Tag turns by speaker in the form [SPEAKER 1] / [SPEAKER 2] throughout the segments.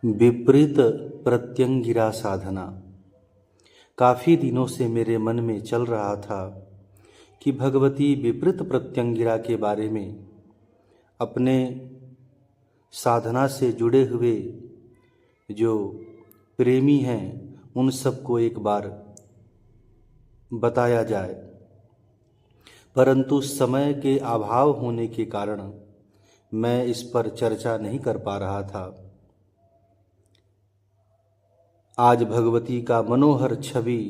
[SPEAKER 1] विपरीत प्रत्यंगिरा साधना। काफ़ी दिनों से मेरे मन में चल रहा था कि भगवती विपरीत प्रत्यंगिरा के बारे में अपने साधना से जुड़े हुए जो प्रेमी हैं उन सबको एक बार बताया जाए, परंतु समय के अभाव होने के कारण मैं इस पर चर्चा नहीं कर पा रहा था। आज भगवती का मनोहर छवि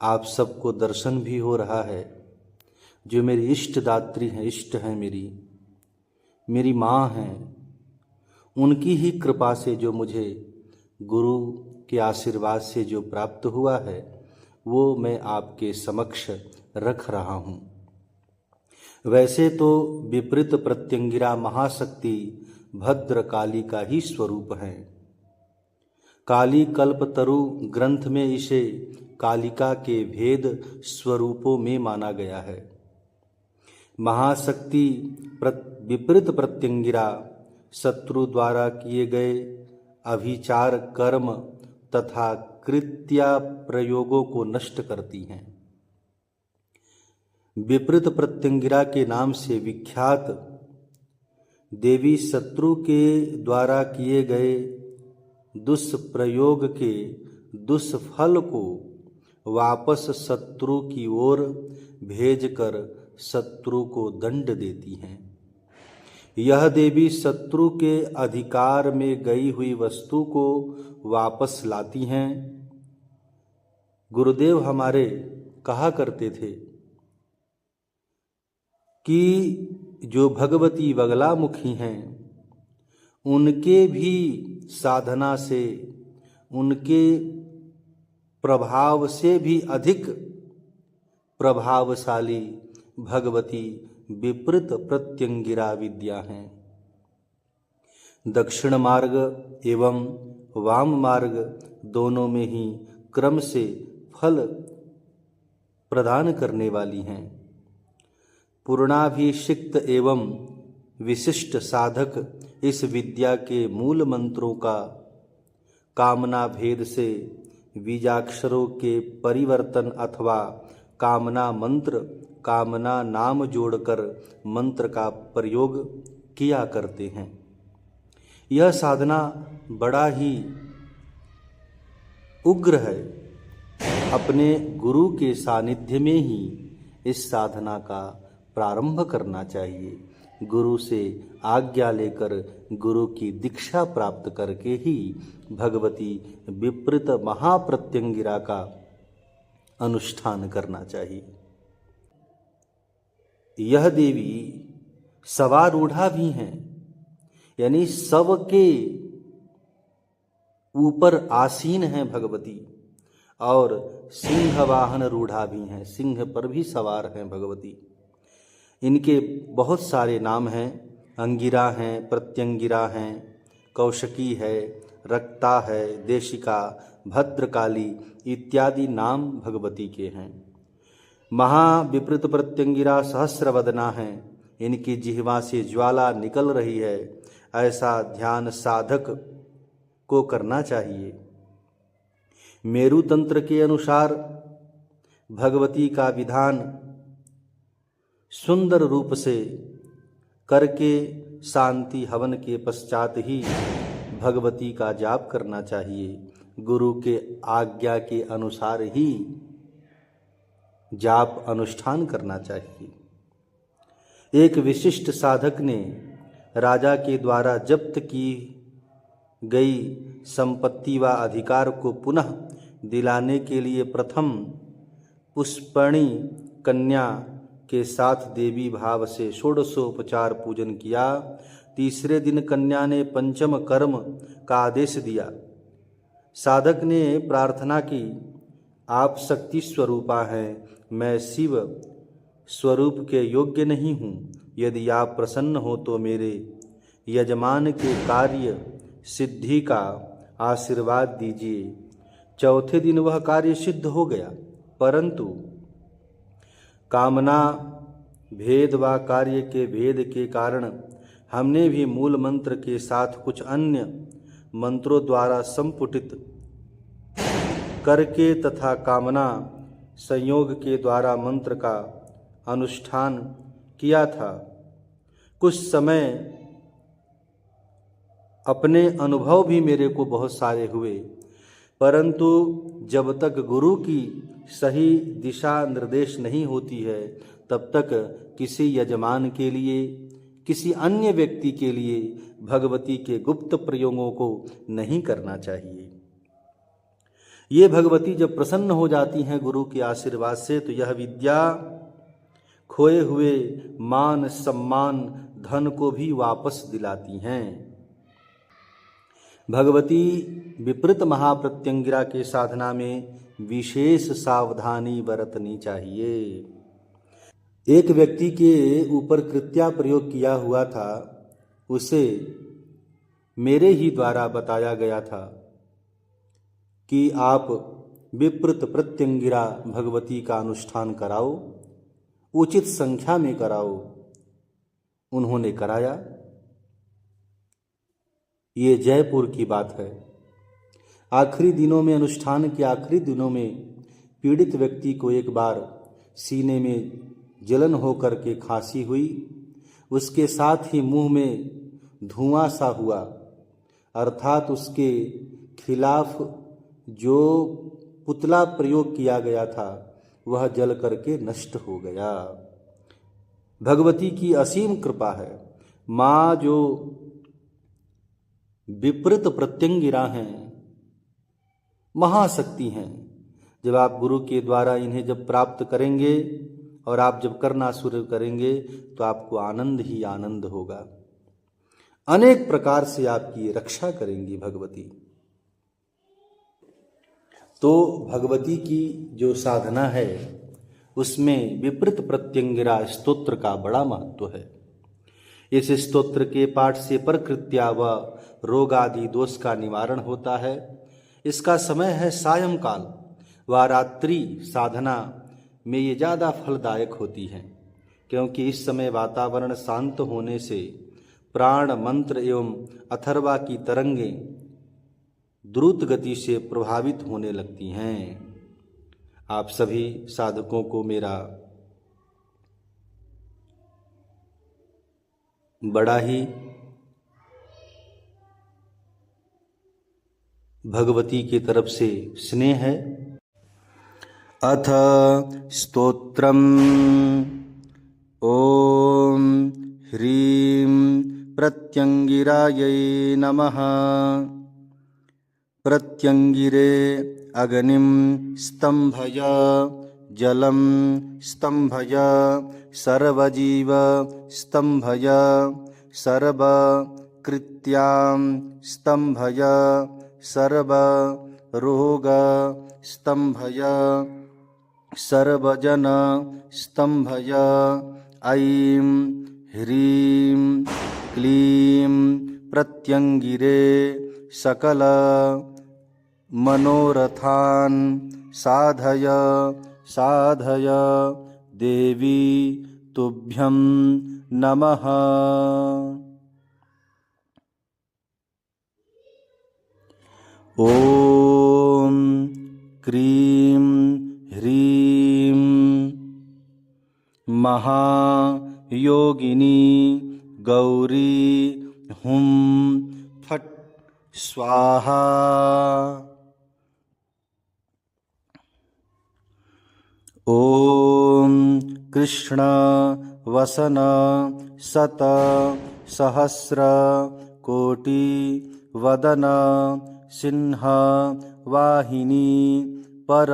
[SPEAKER 1] आप सबको दर्शन भी हो रहा है। जो मेरी इष्ट दात्री हैं, इष्ट हैं, मेरी माँ हैं, उनकी ही कृपा से जो मुझे गुरु के आशीर्वाद से जो प्राप्त हुआ है वो मैं आपके समक्ष रख रहा हूँ। वैसे तो विपरीत प्रत्यंगिरा महाशक्ति भद्र काली का ही स्वरूप है। काली कल्पतरु ग्रंथ में इसे कालिका के भेद स्वरूपों में माना गया है। महाशक्ति विपरीत प्रत्यंगिरा शत्रु द्वारा किए गए अभिचार कर्म तथा कृत्या प्रयोगों को नष्ट करती हैं। विपरीत प्रत्यंगिरा के नाम से विख्यात देवी शत्रु के द्वारा किए गए दुष्प्रयोग के दुष्फल को वापस शत्रु की ओर भेजकर शत्रु को दंड देती हैं। यह देवी शत्रु के अधिकार में गई हुई वस्तु को वापस लाती हैं। गुरुदेव हमारे कहा करते थे कि जो भगवती बगलामुखी हैं उनके भी साधना से, उनके प्रभाव से भी अधिक प्रभावशाली भगवती विपरीत प्रत्यंगिरा विद्या हैं। दक्षिण मार्ग एवं वाम मार्ग दोनों में ही क्रम से फल प्रदान करने वाली हैं। पूर्णाभिषिक्त एवं विशिष्ट साधक इस विद्या के मूल मंत्रों का कामना भेद से बीजाक्षरों के परिवर्तन अथवा कामना मंत्र, कामना नाम जोड़कर मंत्र का प्रयोग किया करते हैं। यह साधना बड़ा ही उग्र है। अपने गुरु के सानिध्य में ही इस साधना का प्रारंभ करना चाहिए। गुरु से आज्ञा लेकर गुरु की दीक्षा प्राप्त करके ही भगवती विपरीत महाप्रत्यंगिरा का अनुष्ठान करना चाहिए। यह देवी सवारूढ़ा भी हैं, यानी सबके ऊपर आसीन हैं भगवती, और सिंह वाहन रूढ़ा भी हैं, सिंह पर भी सवार हैं भगवती। इनके बहुत सारे नाम हैं। अंगिरा हैं, प्रत्यंगिरा हैं, कौशकी है, रक्ता है, देशिका, भद्रकाली इत्यादि नाम भगवती के हैं। महाविपरीत प्रत्यंगिरा सहस्रवदना हैं। इनकी जिह्वा से ज्वाला निकल रही है, ऐसा ध्यान साधक को करना चाहिए। मेरु तंत्र के अनुसार भगवती का विधान सुंदर रूप से करके शांति हवन के पश्चात ही भगवती का जाप करना चाहिए। गुरु के आज्ञा के अनुसार ही जाप अनुष्ठान करना चाहिए। एक विशिष्ट साधक ने राजा के द्वारा जब्त की गई संपत्ति व अधिकार को पुनः दिलाने के लिए प्रथम पुष्पणी कन्या के साथ देवी भाव से षोडशोपचार पूजन किया। तीसरे दिन कन्या ने पंचम कर्म का आदेश दिया। साधक ने प्रार्थना की, आप शक्ति स्वरूपा हैं, मैं शिव स्वरूप के योग्य नहीं हूँ। यदि आप प्रसन्न हो तो मेरे यजमान के कार्य सिद्धि का आशीर्वाद दीजिए। चौथे दिन वह कार्य सिद्ध हो गया, परंतु कामना भेद व कार्य के भेद के कारण हमने भी मूल मंत्र के साथ कुछ अन्य मंत्रों द्वारा संपुटित करके तथा कामना संयोग के द्वारा मंत्र का अनुष्ठान किया था। कुछ समय अपने अनुभव भी मेरे को बहुत सारे हुए, परंतु जब तक गुरु की सही दिशा निर्देश नहीं होती है तब तक किसी यजमान के लिए, किसी अन्य व्यक्ति के लिए भगवती के गुप्त प्रयोगों को नहीं करना चाहिए। ये भगवती जब प्रसन्न हो जाती हैं गुरु के आशीर्वाद से तो यह विद्या खोए हुए मान सम्मान धन को भी वापस दिलाती हैं। भगवती विपरीत महाप्रत्यंगिरा के साधना में विशेष सावधानी बरतनी चाहिए। एक व्यक्ति के ऊपर कृत्या प्रयोग किया हुआ था, उसे मेरे ही द्वारा बताया गया था कि आप विपरीत प्रत्यंगिरा भगवती का अनुष्ठान कराओ, उचित संख्या में कराओ। उन्होंने कराया। ये जयपुर की बात है। आखिरी दिनों में, अनुष्ठान के आखिरी दिनों में पीड़ित व्यक्ति को एक बार सीने में जलन होकर के खांसी हुई, उसके साथ ही मुंह में धुआं सा हुआ, अर्थात उसके खिलाफ जो पुतला प्रयोग किया गया था वह जल करके नष्ट हो गया। भगवती की असीम कृपा है। माँ जो विपरीत प्रत्यंगिरा हैं, महाशक्ति हैं। जब आप गुरु के द्वारा इन्हें जब प्राप्त करेंगे और आप जब करना शुरू करेंगे तो आपको आनंद ही आनंद होगा। अनेक प्रकार से आपकी रक्षा करेंगी भगवती। तो भगवती की जो साधना है उसमें विपरीत प्रत्यंगिरा स्तोत्र का बड़ा महत्व है। इस स्तोत्र के पाठ से परकृत्या व रोग आदि दोष का निवारण होता है। इसका समय है सायंकाल व रात्रि साधना में ये ज़्यादा फलदायक होती है, क्योंकि इस समय वातावरण शांत होने से प्राण मंत्र एवं अथर्वा की तरंगें द्रुत गति से प्रभावित होने लगती हैं। आप सभी साधकों को मेरा बड़ा ही भगवती की तरफ से स्नेह है। अथ स्तोत्रम् ओम ह्रीं प्रत्यंगिरायै नमः। प्रत्यंगिरे अग्निं स्तंभय जलं स्तंभय सर्वजीव स्तंभय सर्वकृत्यां स्तंभय सर्वरोग स्तंभय सर्वजन स्तंभय। ऐं ह्रीं क्लीं प्रत्यंगिरे सकल मनोरथान् साधय साधय देवी तुभ्यं नमः। ओम क्रीं ह्रीं महायोगिनी गौरी हुं फट् स्वाहा। ओम कृष्ण वसन शत सहस्र कोटि वदन सिंह वाहिनी पर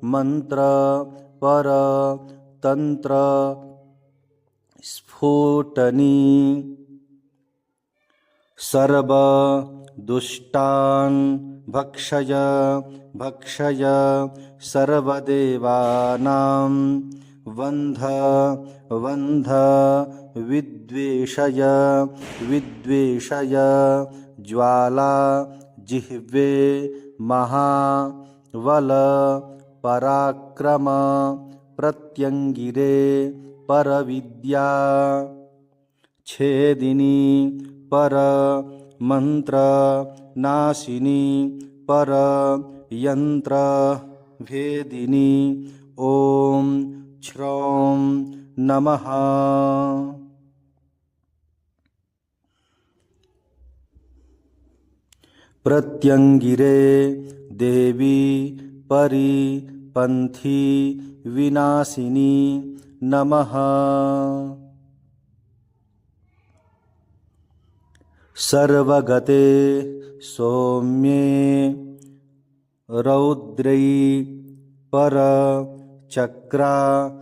[SPEAKER 1] मंत्र पर तंत्र स्फोटनी सर्व दुष्टान् भक्षय भक्षय सर्वदेवानां वन्ध वन्ध विद्वेषय विद्वेषय ज्वाला जिह्वे महाबल पराक्रम प्रत्यंगिरे परविद्या छेदिनी पर मंत्र नाशिनी पर यंत्र भेदिनी ओम श्रौं नमः। प्रत्यंगिरे देवी परिपंथी विनाशिनी नमः। सर्वगते सौम्ये रौद्रै पर चक्रापहारिणी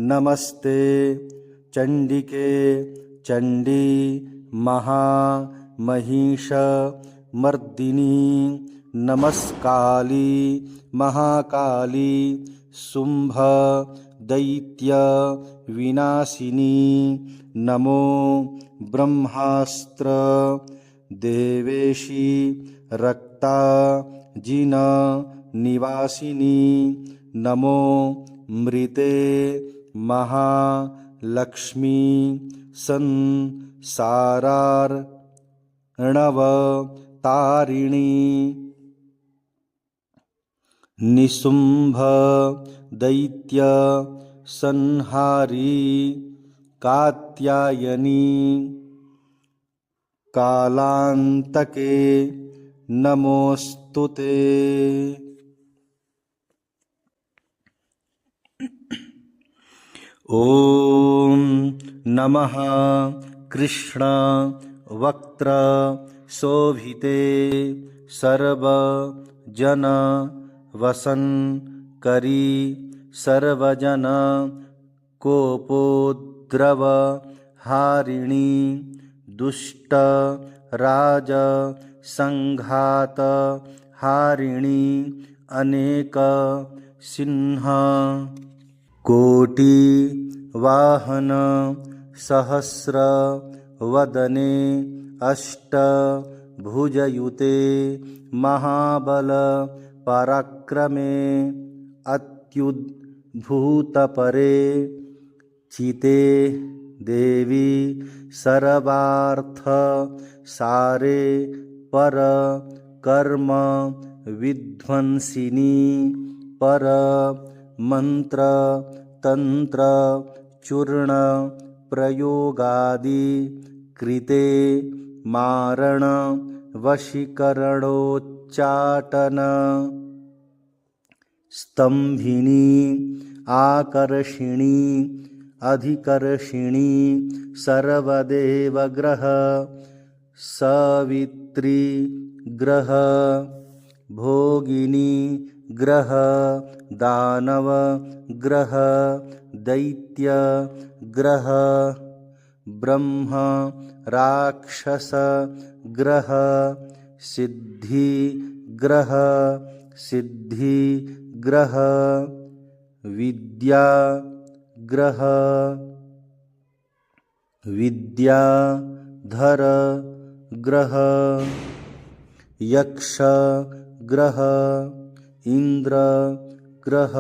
[SPEAKER 1] नमस्ते चंडिके चंडी महामहिष मर्दिनी नमस्काली महाकाली शुंभ दैत्य विनाशिनी नमो ब्रह्मास्त्र देवेशी रक्ता जिन निवासिनी नमो मृते महालक्ष्मी संसारार्णवतारिणी निशुंभ दैत्य संहारी कात्यायनी कालांतके नमोस्तुते। ओम नमः कृष्ण वक्त्र शोभिते सर्वजन वसन करी सर्वजन कोपोद्रव हारिणी दुष्ट राज संघात हारिणी अनेक सिंह कोटि वाहन सहस्र वदने अष्ट भुजयुते महाबल पराक्रमे अत्युद्भूतपरे चिते देवी सर्वार्थ सारे पर कर्म विध्वंसिनी पर मंत्र तंत्र चूर्ण प्रयोगादि कृते मारण वशीकरणोच्चाटन स्तंभिनी आकर्षिणी अधिकर्षिणी सर्वदेव ग्रह सवित्री ग्रह भोगिनी ग्रह दानव ग्रह दैत्य ग्रह ब्रह्म राक्षस ग्रह सिद्धि ग्रह सिद्धि ग्रह विद्या ग्रह विद्याधर ग्रह यक्ष ग्रह इंद्र ग्रह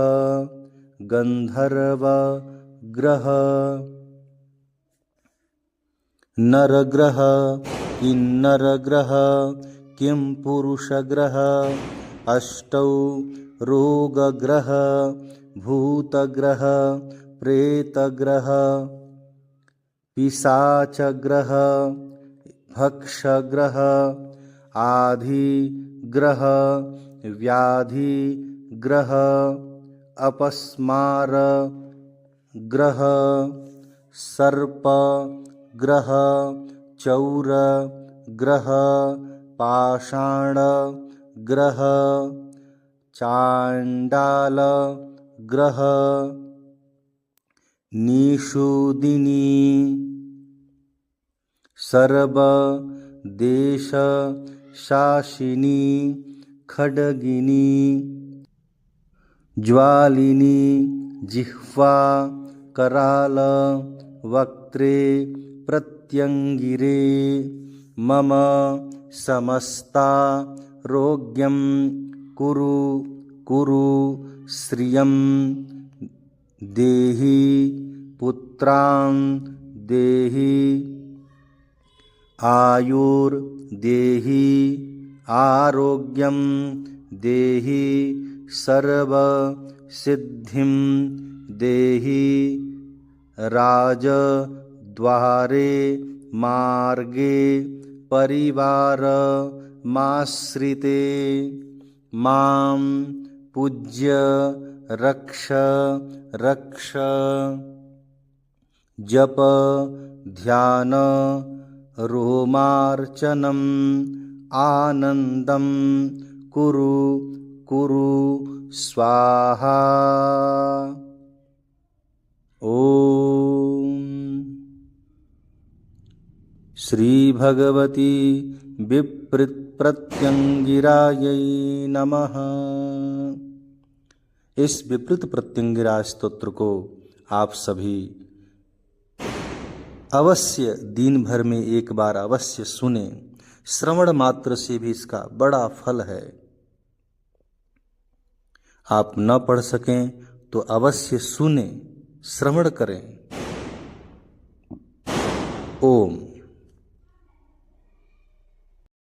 [SPEAKER 1] गंधर्व ग्रह नर ग्रह किन्नर ग्रह किं पुरुष ग्रह अष्टौ रोग ग्रह भूत ग्रह प्रेत ग्रह पिशाच ग्रह भक्ष ग्रह आधि ग्रह व्याधि ग्रह अपस्मार ग्रह सर्प ग्रह चौर ग्रह पाषाण ग्रह चांडाल ग्रह निषूदिनी सर्व देश शासिनी खड्गिनी ज्वालिनी जिह्वा कराल वक्त्रे प्रत्यंगिरे मम समस्ता रोग्यं कुरु कुरु श्रियं देहि पुत्रान् देहि आयुर्देहि आरोग्यं देहि सर्वसिद्धिं देहि राजद्वारे मार्गे परिवारमाश्रिते मां पूज्य रक्ष रक्ष जप ध्यान रोमार्चनम् आनन्दं कुरु कुरु स्वाहा। ओम श्री भगवती विपृतप्रत्यंगिरायै नमः। इस विपृत प्रत्यंगिरा स्तोत्र को आप सभी अवश्य दिन भर में एक बार अवश्य सुने। श्रवण मात्र से भी इसका बड़ा फल है। आप न पढ़ सकें तो अवश्य सुने, श्रवण करें। ओम।